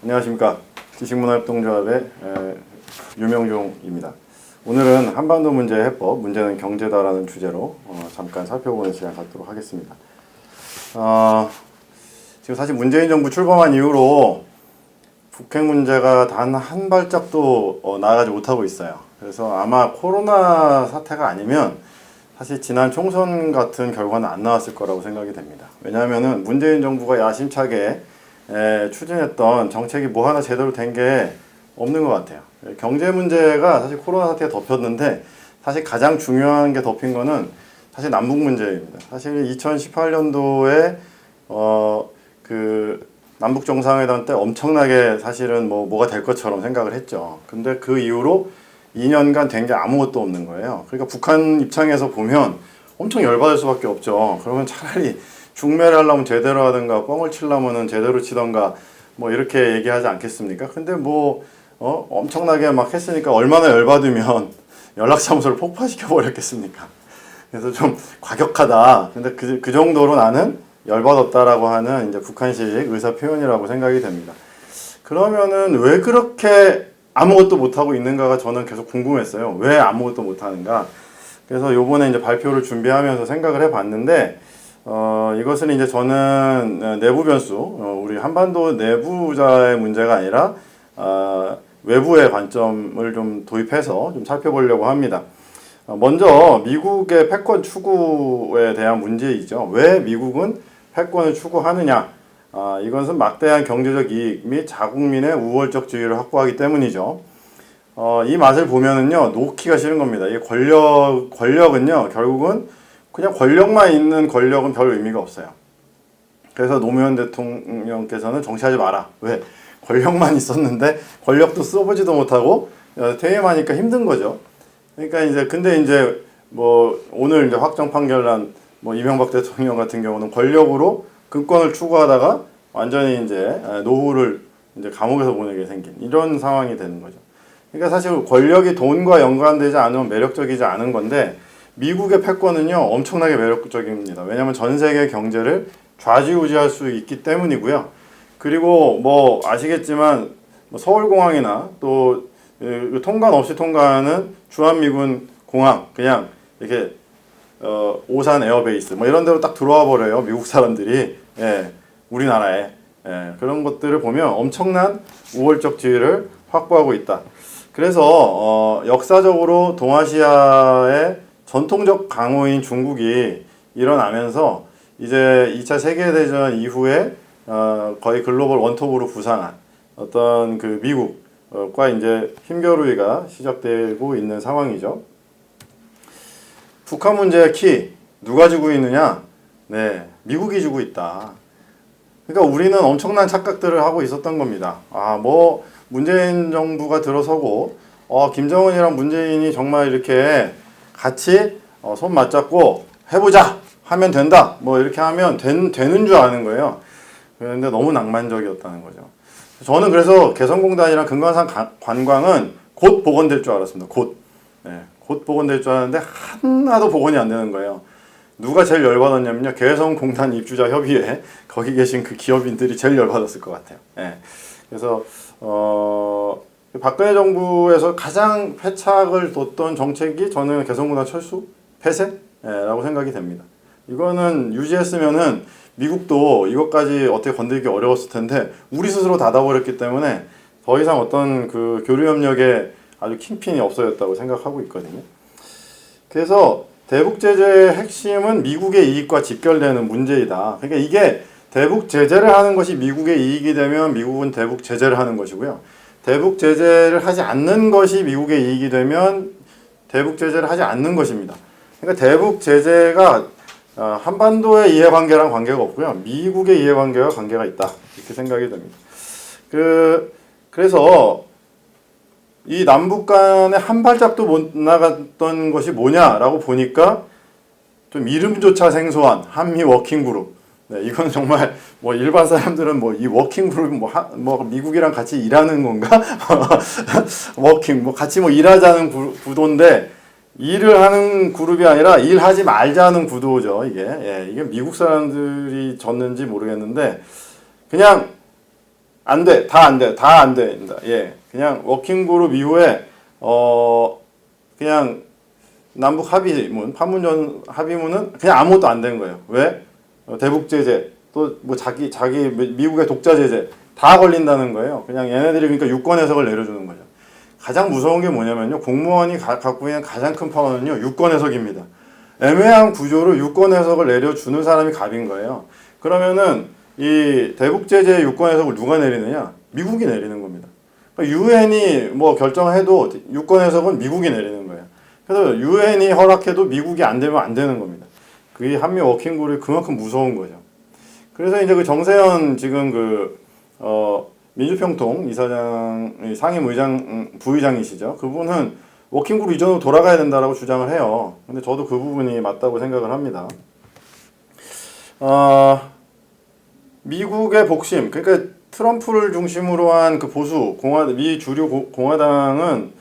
안녕하십니까. 지식문화협동조합의 유명종입니다. 오늘은 한반도 문제 해법, 문제는 경제다라는 주제로 잠깐 살펴보는 시간 갖도록 하겠습니다. 지금 사실 문재인 정부 출범한 이후로 북핵 문제가 단 한 발짝도 나아가지 못하고 있어요. 그래서 아마 코로나 사태가 아니면 사실 지난 총선 같은 결과는 안 나왔을 거라고 생각이 됩니다. 왜냐하면은 문재인 정부가 야심차게 추진했던 정책이 뭐 하나 제대로 된 게 없는 것 같아요. 경제 문제가 사실 코로나 사태에 덮였는데 사실 가장 중요한 게 덮인 거는 사실 남북 문제입니다. 사실 2018년도에 그 남북 정상회담 때 엄청나게 사실은 뭐가 될 것처럼 생각을 했죠. 근데 그 이후로 2년간 된 게 아무것도 없는 거예요. 그러니까 북한 입장에서 보면 엄청 열받을 수밖에 없죠. 그러면 차라리 중매를 하려면 제대로 하든가 뻥을 치려면은 제대로 치던가 뭐 이렇게 얘기하지 않겠습니까? 근데 엄청나게 막 했으니까 얼마나 열받으면 연락사무소를 폭파시켜 버렸겠습니까? 그래서 좀 과격하다. 근데 그 정도로 나는 열받았다라고 하는 이제 북한식 의사 표현이라고 생각이 됩니다. 그러면은 왜 그렇게 아무것도 못하고 있는가가 저는 계속 궁금했어요. 왜 아무것도 못하는가? 그래서 요번에 이제 발표를 준비하면서 생각을 해봤는데, 이것은 이제 저는 내부 변수, 우리 한반도 내부자의 문제가 아니라, 외부의 관점을 좀 도입해서 좀 살펴보려고 합니다. 먼저 미국의 패권 추구에 대한 문제이죠. 왜 미국은 패권을 추구하느냐? 이것은 막대한 경제적 이익 및 자국민의 우월적 지위를 확보하기 때문이죠. 이 맛을 보면은요, 놓기가 싫은 겁니다. 이 권력은요, 결국은 그냥 권력만 있는 권력은 별 의미가 없어요. 그래서 노무현 대통령께서는 정치하지 마라. 왜? 권력만 있었는데 권력도 써보지도 못하고 퇴임하니까 힘든 거죠. 그러니까 근데 오늘 확정 판결난 이명박 대통령 같은 경우는 권력으로 금권을 추구하다가 완전히 노후를 감옥에서 보내게 생긴 이런 상황이 되는 거죠. 그러니까 사실 권력이 돈과 연관되지 않으면 매력적이지 않은 건데 미국의 패권은요 엄청나게 매력적입니다. 왜냐하면 전 세계 경제를 좌지우지할 수 있기 때문이고요. 그리고 아시겠지만 서울공항이나 또 통관 없이 통과하는 주한미군 공항 그냥 이렇게 오산 에어베이스 이런 데로 딱 들어와 버려요. 미국 사람들이 우리나라에 그런 것들을 보면 엄청난 우월적 지위를 확보하고 있다. 그래서 역사적으로 동아시아의 전통적 강호인 중국이 일어나면서 이제 2차 세계대전 이후에 거의 글로벌 원톱으로 부상한 어떤 그 미국과 이제 힘겨루기가 시작되고 있는 상황이죠. 북한 문제의 키 누가 쥐고 있느냐? 네, 미국이 쥐고 있다. 그러니까 우리는 엄청난 착각들을 하고 있었던 겁니다. 문재인 정부가 들어서고 김정은이랑 문재인이 정말 이렇게 같이 손 맞잡고 해보자 하면 된다. 이렇게 하면 되는 줄 아는 거예요. 그런데 너무 낭만적이었다는 거죠. 저는 그래서 개성공단이랑 금강산 관광은 곧 복원될 줄 알았습니다. 곧 복원될 줄 알았는데 하나도 복원이 안 되는 거예요. 누가 제일 열받았냐면요. 개성공단 입주자 협의회 거기 계신 그 기업인들이 제일 열받았을 것 같아요. 그래서 박근혜 정부에서 가장 패착을 뒀던 정책이 저는 개성공단 철수 폐쇄라고 생각이 됩니다. 이거는 유지했으면은 미국도 이것까지 어떻게 건들기 어려웠을 텐데 우리 스스로 닫아버렸기 때문에 더 이상 어떤 그 교류 협력에 아주 킹핀이 없어졌다고 생각하고 있거든요. 그래서 대북 제재의 핵심은 미국의 이익과 직결되는 문제이다. 그러니까 이게 대북 제재를 하는 것이 미국의 이익이 되면 미국은 대북 제재를 하는 것이고요. 대북 제재를 하지 않는 것이 미국의 이익이 되면 대북 제재를 하지 않는 것입니다. 그러니까 대북 제재가 한반도의 이해관계랑 관계가 없고요. 미국의 이해관계와 관계가 있다. 이렇게 생각이 됩니다. 그래서 이 남북 간에 한 발짝도 못 나갔던 것이 뭐냐라고 보니까 좀 이름조차 생소한 한미 워킹그룹. 네, 이건 정말 일반 사람들은 이 워킹그룹 미국이랑 같이 일하는 건가? 워킹 같이 일하자는 구도인데 일을 하는 그룹이 아니라 일하지 말자는 구도죠. 이게 미국 사람들이 졌는지 모르겠는데 그냥 안 돼. 다 안 돼. 다 안 됩니다. 예. 그냥 워킹그룹 이후에 그냥 남북 합의문, 판문점 합의문은 그냥 아무것도 안 된 거예요. 왜? 대북 제재, 또 뭐 자기 미국의 독자 제재 다 걸린다는 거예요. 그냥 얘네들이 그러니까 유권 해석을 내려주는 거죠. 가장 무서운 게 뭐냐면요. 공무원이 갖고 있는 가장 큰 파워는요. 유권 해석입니다. 애매한 구조로 유권 해석을 내려주는 사람이 갑인 거예요. 그러면은 이 대북 제재 유권 해석을 누가 내리느냐? 미국이 내리는 겁니다. 유엔이 뭐 결정해도 유권 해석은 미국이 내리는 거예요. 그래서 유엔이 허락해도 미국이 안 되면 안 되는 겁니다. 그게 한미 워킹그룹이 그만큼 무서운 거죠. 그래서 이제 그 정세현 지금 민주평통 이사장, 상임의장, 부의장이시죠. 그분은 워킹그룹 이전으로 돌아가야 된다라고 주장을 해요. 근데 저도 그 부분이 맞다고 생각을 합니다. 미국의 복심, 그러니까 트럼프를 중심으로 한 그 보수 미 주류 공화당은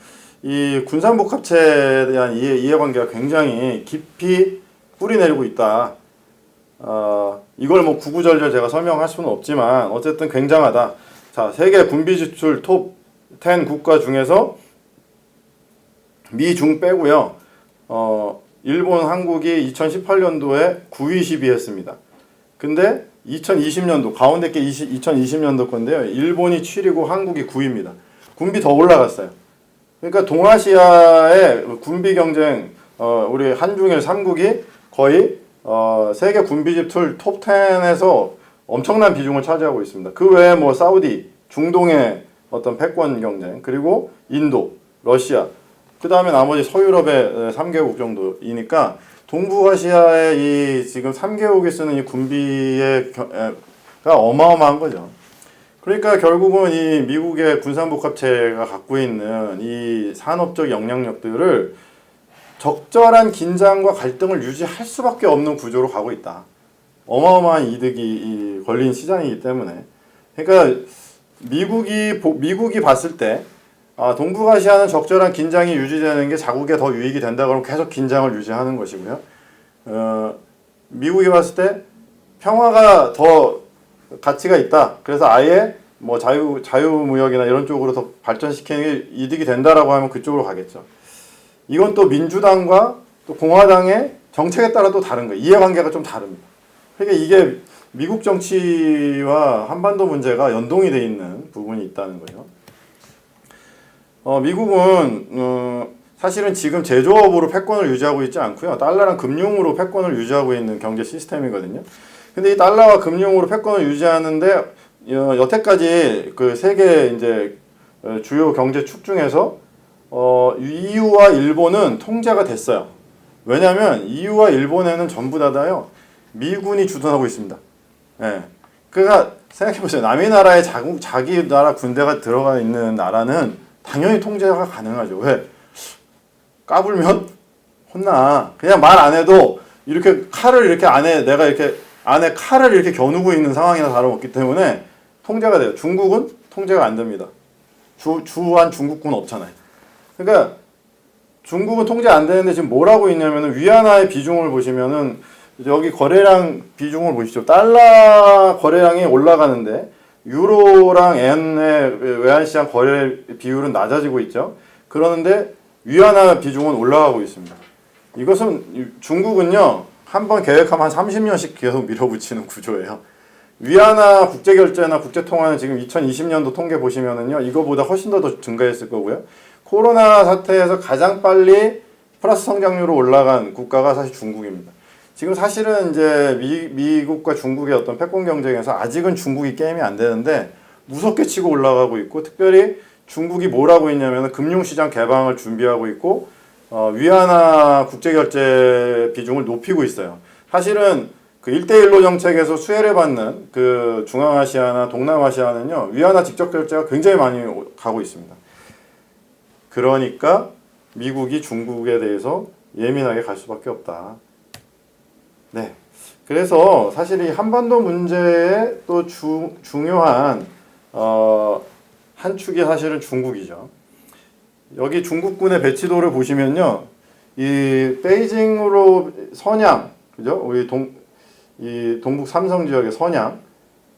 이 군산복 합체에 대한 이해관계가 굉장히 깊이 뿌리내리고 있다. 이걸 뭐 구구절절 제가 설명할 수는 없지만 어쨌든 굉장하다. 자, 세계 군비 지출 톱 10 국가 중에서 미, 중 빼고요. 일본, 한국이 2018년도에 9위, 10위 했습니다. 근데 2020년도, 가운데 게 2020년도 건데요. 일본이 7위고 한국이 9위입니다. 군비 더 올라갔어요. 그러니까 동아시아의 군비 경쟁, 우리 한중일 3국이 거의 세계 군비 지출 톱 10에서 엄청난 비중을 차지하고 있습니다. 그 외에 뭐 사우디, 중동의 어떤 패권 경쟁, 그리고 인도, 러시아, 그 다음에 나머지 서유럽의 3개국 정도이니까 동북아시아의 이 지금 3개국이 쓰는 이 군비가 어마어마한 거죠. 그러니까 결국은 이 미국의 군산복합체가 갖고 있는 이 산업적 영향력들을 적절한 긴장과 갈등을 유지할 수밖에 없는 구조로 가고 있다. 어마어마한 이득이 걸린 시장이기 때문에. 그러니까 미국이 봤을 때 동북아시아는 적절한 긴장이 유지되는 게 자국에 더 유익이 된다 그러면 계속 긴장을 유지하는 것이고요. 미국이 봤을 때 평화가 더 가치가 있다. 그래서 아예 뭐 자유무역이나 이런 쪽으로 더 발전시키는 게 이득이 된다라고 하면 그쪽으로 가겠죠. 이건 또 민주당과 또 공화당의 정책에 따라 또 다른 거예요. 이해관계가 좀 다릅니다. 그러니까 이게 미국 정치와 한반도 문제가 연동이 돼 있는 부분이 있다는 거예요. 미국은 사실은 지금 제조업으로 패권을 유지하고 있지 않고요. 달러랑 금융으로 패권을 유지하고 있는 경제 시스템이거든요. 근데 이 달러와 금융으로 패권을 유지하는데 여태까지 그 세계 이제 주요 경제 축 중에서 EU와 일본은 통제가 됐어요. 왜냐하면 EU와 일본에는 전부 다요 미군이 주둔하고 있습니다. 예. 그러니까 생각해보세요. 남의 나라에 자기 나라 군대가 들어가 있는 나라는 당연히 통제가 가능하죠. 왜? 까불면 혼나. 그냥 말 안 해도 이렇게 칼을 이렇게 내가 이렇게 안에 칼을 이렇게 겨누고 있는 상황이나 다름없기 때문에 통제가 돼요. 중국은 통제가 안 됩니다. 주한 중국군 없잖아요. 그러니까 중국은 통제 안 되는데 지금 뭘 하고 있냐면은 위안화의 비중을 보시면은 여기 거래량 비중을 보시죠. 달러 거래량이 올라가는데 유로랑 엔의 외환시장 거래 비율은 낮아지고 있죠. 그러는데 위안화 비중은 올라가고 있습니다. 이것은 중국은요. 한번 계획하면 한 30년씩 계속 밀어붙이는 구조예요. 위안화 국제결제나 국제통화는 지금 2020년도 통계 보시면은요. 이거보다 훨씬 더 증가했을 거고요. 코로나 사태에서 가장 빨리 플러스 성장률로 올라간 국가가 사실 중국입니다. 지금 사실은 이제 미국과 중국의 어떤 패권 경쟁에서 아직은 중국이 게임이 안 되는데 무섭게 치고 올라가고 있고 특별히 중국이 뭘 하고 있냐면 금융시장 개방을 준비하고 있고 위안화 국제결제 비중을 높이고 있어요. 사실은 그 1대1로 정책에서 수혜를 받는 그 중앙아시아나 동남아시아는요 위안화 직접 결제가 굉장히 많이 가고 있습니다. 그러니까 미국이 중국에 대해서 예민하게 갈 수밖에 없다. 네. 그래서 사실 이 한반도 문제의 또 중요한 한 축이 사실은 중국이죠. 여기 중국군의 배치도를 보시면요, 이 베이징으로 선양, 그죠? 우리 동북 삼성 지역의 선양,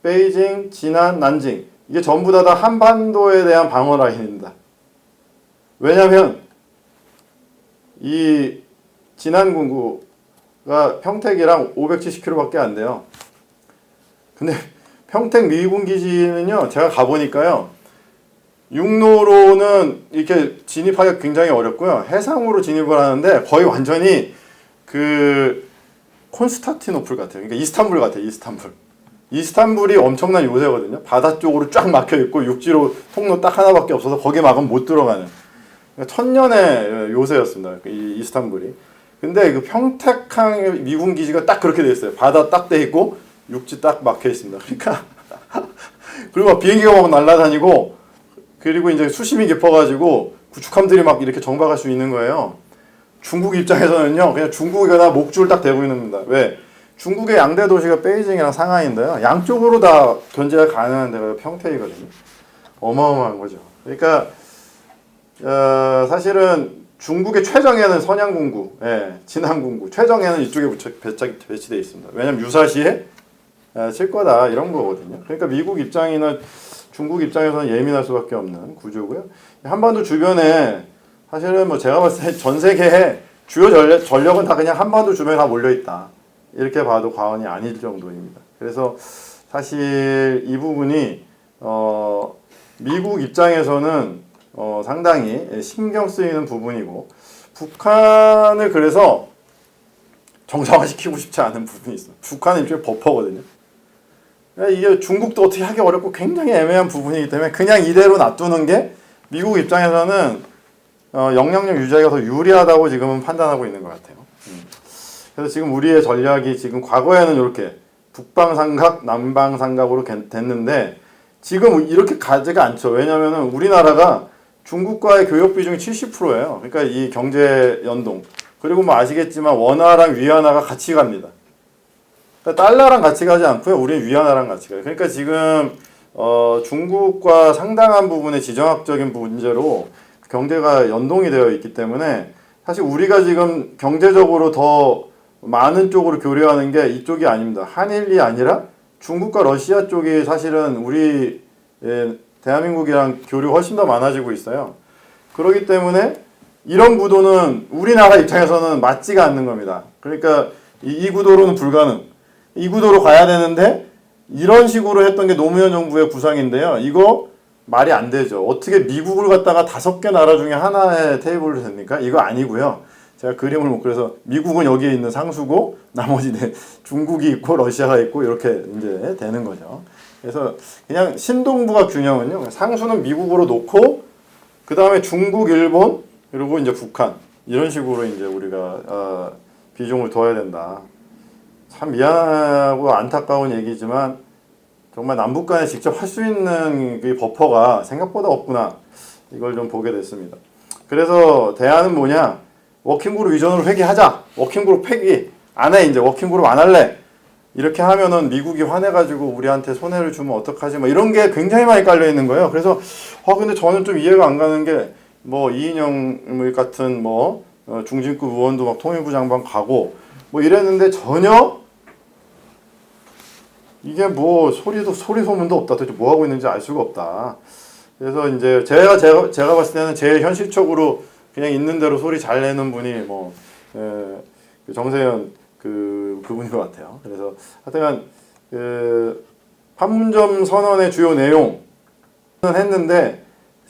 베이징, 진안, 난징 이게 전부 다 한반도에 대한 방어 라인입니다. 왜냐하면 이 진안군구가 평택이랑 570km밖에 안 돼요. 근데 평택 미군 기지는요, 제가 가보니까요, 육로로는 이렇게 진입하기가 굉장히 어렵고요, 해상으로 진입을 하는데 거의 완전히 그 콘스탄티노플 같아요. 그러니까 이스탄불 같아요. 이스탄불이 엄청난 요새거든요. 바다 쪽으로 쫙 막혀 있고 육지로 통로 딱 하나밖에 없어서 거기 막으면 못 들어가는, 그러니까 천년의 요새였습니다. 이 이스탄불이. 근데 그 평택항 미군 기지가 딱 그렇게 돼 있어요. 바다 딱 돼 있고 육지 딱 막혀 있습니다. 그러니까 그리고 막 비행기가 막 날아다니고, 그리고 이제 수심이 깊어가지고 구축함들이 막 이렇게 정박할 수 있는 거예요. 중국 입장에서는요, 그냥 중국이 다 목줄 딱 대고 있는 겁니다. 왜? 중국의 양대 도시가 베이징이랑 상하이인데요, 양쪽으로 다 견제가 가능한 데가 평택이거든요. 어마어마한 거죠. 그러니까 사실은 중국의 최정예는 선양군구, 진안군구, 최정예는 이쪽에 배치되어 있습니다. 왜냐면 유사시에 칠 거다 이런 거거든요. 그러니까 미국 입장이나 중국 입장에서는 예민할 수밖에 없는 구조고요. 한반도 주변에 사실은 뭐 제가 봤을 때 전 세계의 주요 전력은 다 그냥 한반도 주변에 다 몰려 있다, 이렇게 봐도 과언이 아닐 정도입니다. 그래서 사실 이 부분이 미국 입장에서는 상당히 신경 쓰이는 부분이고, 북한을 그래서 정상화시키고 싶지 않은 부분이 있어요. 북한은 일종의 버퍼거든요. 이게 중국도 어떻게 하기 어렵고 굉장히 애매한 부분이기 때문에 그냥 이대로 놔두는 게 미국 입장에서는 영향력 유지하기가 더 유리하다고 지금은 판단하고 있는 것 같아요. 그래서 지금 우리의 전략이 지금 과거에는 이렇게 북방삼각, 남방삼각으로 됐는데 지금 이렇게 가지가 않죠. 왜냐하면 우리나라가 중국과의 교역 비중이 70%예요. 그러니까 이 경제 연동. 그리고 뭐 아시겠지만 원화랑 위안화가 같이 갑니다. 그러니까 달러랑 같이 가지 않고요, 우리는 위안화랑 같이 가요. 그러니까 지금 중국과 상당한 부분의 지정학적인 문제로 경제가 연동이 되어 있기 때문에 사실 우리가 지금 경제적으로 더 많은 쪽으로 교류하는 게 이쪽이 아닙니다. 한일이 아니라 중국과 러시아 쪽이 사실은 우리 대한민국이랑 교류가 훨씬 더 많아지고 있어요. 그렇기 때문에 이런 구도는 우리나라 입장에서는 맞지가 않는 겁니다. 그러니까 이 구도로는 불가능. 이 구도로 가야 되는데 이런 식으로 했던 게 노무현 정부의 구상인데요. 이거 말이 안 되죠. 어떻게 미국을 갖다가 5개 나라 중에 하나의 테이블로 됩니까? 이거 아니고요. 제가 그림을 못 그려서 미국은 여기에 있는 상수고 나머지 중국이 있고 러시아가 있고 이렇게 이제 되는 거죠. 그래서 그냥 신동부가 균형은요, 상수는 미국으로 놓고 그 다음에 중국, 일본, 그리고 이제 북한, 이런 식으로 이제 우리가 비중을 둬야 된다. 참 미안하고 안타까운 얘기지만 정말 남북 간에 직접 할 수 있는 그 버퍼가 생각보다 없구나, 이걸 좀 보게 됐습니다. 그래서 대안은 뭐냐? 워킹그룹 이전으로 회귀하자. 워킹그룹 폐기 안 해. 이제 워킹그룹 안 할래. 이렇게 하면은 미국이 화내가지고 우리한테 손해를 주면 어떡하지? 뭐 이런 게 굉장히 많이 깔려 있는 거예요. 그래서 근데 저는 좀 이해가 안 가는 게, 뭐 이인영 같은 뭐 중진급 의원도 막 통일부 장관 가고 뭐 이랬는데 전혀 이게 뭐 소리 소문도 없다. 도대체 뭐 하고 있는지 알 수가 없다. 그래서 이제 제가 봤을 때는 제일 현실적으로 그냥 있는 대로 소리 잘 내는 분이 뭐 정세현 그분인 것 같아요. 그래서 하여튼간 판문점 선언의 주요 내용은 했는데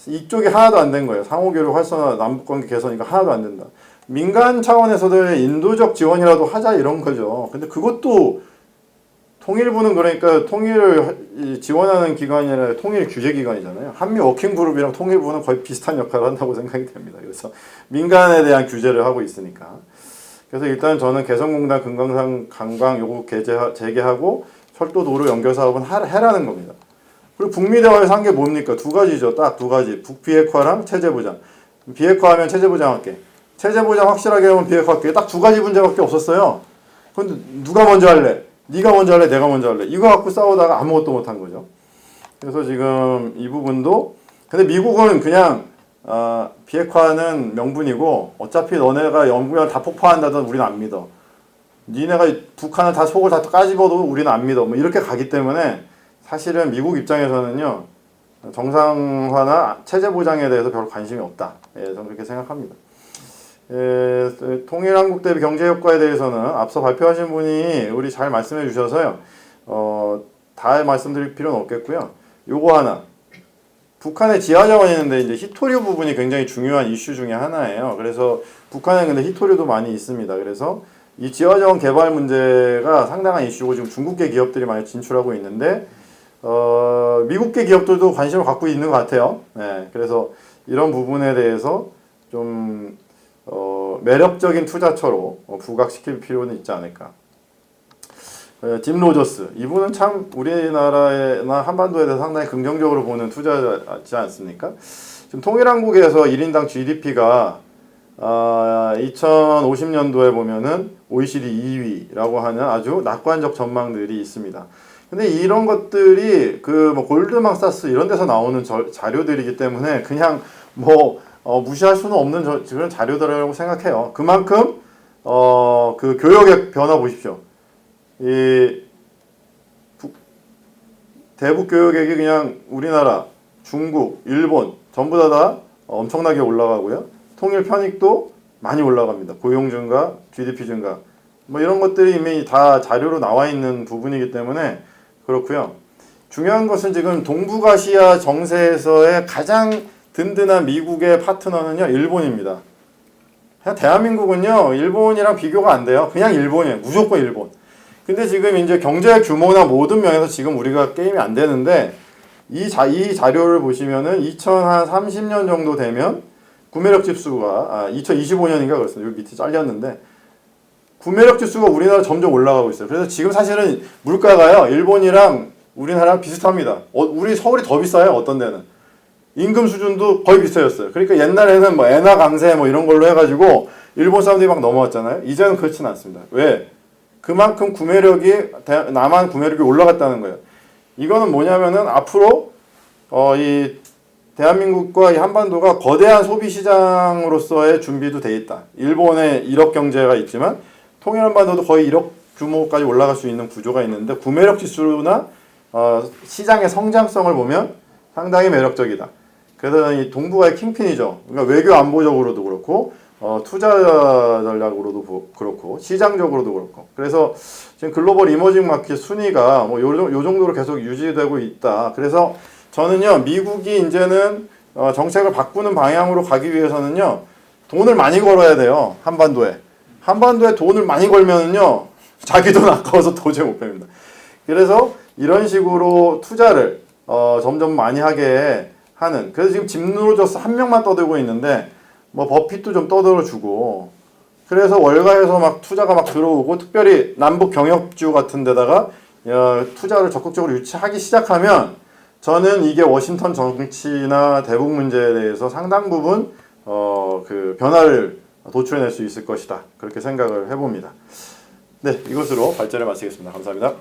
이쪽이 하나도 안 된 거예요. 상호교류 활성화, 남북관계 개선, 이거 하나도 안 된다. 민간 차원에서도 인도적 지원이라도 하자 이런 거죠. 근데 그것도 통일부는 그러니까 통일을 지원하는 기관이 아니라 통일 규제 기관이잖아요. 한미 워킹그룹이랑 통일부는 거의 비슷한 역할을 한다고 생각이 됩니다. 그래서 민간에 대한 규제를 하고 있으니까. 그래서 일단 저는 개성공단 금강산 관광 요구 재개하고 철도 도로 연결 사업은 해라는 겁니다. 그리고 북미 대화에서 한 게 뭡니까? 2가지죠. 딱 2가지. 북비핵화랑 체제 보장. 비핵화하면 체제 보장할게. 체제 보장 확실하게 하면 비핵화할게. 딱 2가지 문제밖에 없었어요. 근데 누가 먼저 할래? 네가 먼저 할래? 내가 먼저 할래? 이거 갖고 싸우다가 아무것도 못한 거죠. 그래서 지금 이 부분도, 근데 미국은 그냥 비핵화는 명분이고 어차피 너네가 영구랑 다 폭파한다던 우리는 안 믿어. 니네가 북한을 다 속을 다 까집어도 우리는 안 믿어. 뭐 이렇게 가기 때문에 사실은 미국 입장에서는요, 정상화나 체제 보장에 대해서 별로 관심이 없다. 예, 저는 그렇게 생각합니다. 예, 통일한국 대비 경제 효과에 대해서는 앞서 발표하신 분이 우리 잘 말씀해 주셔서요. 다 말씀드릴 필요는 없겠고요. 요거 하나. 북한에 지하자원이 있는데 이제 히토류 부분이 굉장히 중요한 이슈 중에 하나예요. 그래서 북한에 근데 히토류도 많이 있습니다. 그래서 이 지하자원 개발 문제가 상당한 이슈고 지금 중국계 기업들이 많이 진출하고 있는데 미국계 기업들도 관심을 갖고 있는 것 같아요. 네, 그래서 이런 부분에 대해서 좀 매력적인 투자처로 부각시킬 필요는 있지 않을까. 짐 로저스 이분은 참 우리나라나 한반도에 대해서 상당히 긍정적으로 보는 투자지 않습니까? 지금 통일한국에서 1인당 GDP가 2050년도에 보면은 OECD 2위라고 하는 아주 낙관적 전망들이 있습니다. 근데 이런 것들이 그 뭐 골드만삭스 이런 데서 나오는 자료들이기 때문에 그냥 뭐 무시할 수는 없는 그런 자료들이라고 생각해요. 그만큼 그 교역의 변화 보십시오. 이 대북 교역액이 그냥 우리나라, 중국, 일본 전부 다 엄청나게 올라가고요. 통일 편익도 많이 올라갑니다. 고용 증가, GDP 증가 뭐 이런 것들이 이미 다 자료로 나와 있는 부분이기 때문에 그렇고요. 중요한 것은 지금 동북아시아 정세에서의 가장 든든한 미국의 파트너는요 일본입니다. 그냥 대한민국은요 일본이랑 비교가 안 돼요. 그냥 일본이에요. 무조건 일본. 근데 지금 이제 경제 규모나 모든 면에서 지금 우리가 게임이 안 되는데 이 자료를 보시면은 2030년 정도 되면 구매력 지수가 2025년인가 그렇습니다. 여기 밑에 잘렸는데 구매력 지수가 우리나라 점점 올라가고 있어요. 그래서 지금 사실은 물가가요 일본이랑 우리나라랑 비슷합니다. 우리 서울이 더 비싸요. 어떤 데는 임금 수준도 거의 비슷해졌어요. 그러니까 옛날에는 뭐 엔화 강세 뭐 이런 걸로 해가지고 일본 사람들이 막 넘어왔잖아요. 이제는 그렇진 않습니다. 왜? 그만큼 구매력이 남한 구매력이 올라갔다는 거예요. 이거는 뭐냐면은 앞으로 이 대한민국과 이 한반도가 거대한 소비 시장으로서의 준비도 돼 있다. 일본의 1억 경제가 있지만 통일 한반도도 거의 1억 규모까지 올라갈 수 있는 구조가 있는데 구매력 지수나 시장의 성장성을 보면 상당히 매력적이다. 그래서 이 동북아의 킹핀이죠. 그러니까 외교 안보적으로도 그렇고 투자 전략으로도 그렇고 시장적으로도 그렇고 그래서 지금 글로벌 이머징 마켓 순위가 뭐 요 정도로 계속 유지되고 있다. 그래서 저는요 미국이 이제는 정책을 바꾸는 방향으로 가기 위해서는요 돈을 많이 걸어야 돼요. 한반도에 돈을 많이 걸면은요 자기 돈 아까워서 도저히 못 뺍니다. 그래서 이런 식으로 투자를 점점 많이 하게 하는 그래서 지금 짐 로저스 한 명만 떠들고 있는데 뭐 버핏도 좀 떠들어주고 그래서 월가에서 막 투자가 막 들어오고 특별히 남북 경협주 같은 데다가 투자를 적극적으로 유치하기 시작하면 저는 이게 워싱턴 정치나 대북 문제에 대해서 상당 부분 그 변화를 도출해낼 수 있을 것이다 그렇게 생각을 해봅니다. 네, 이것으로 발제를 마치겠습니다. 감사합니다.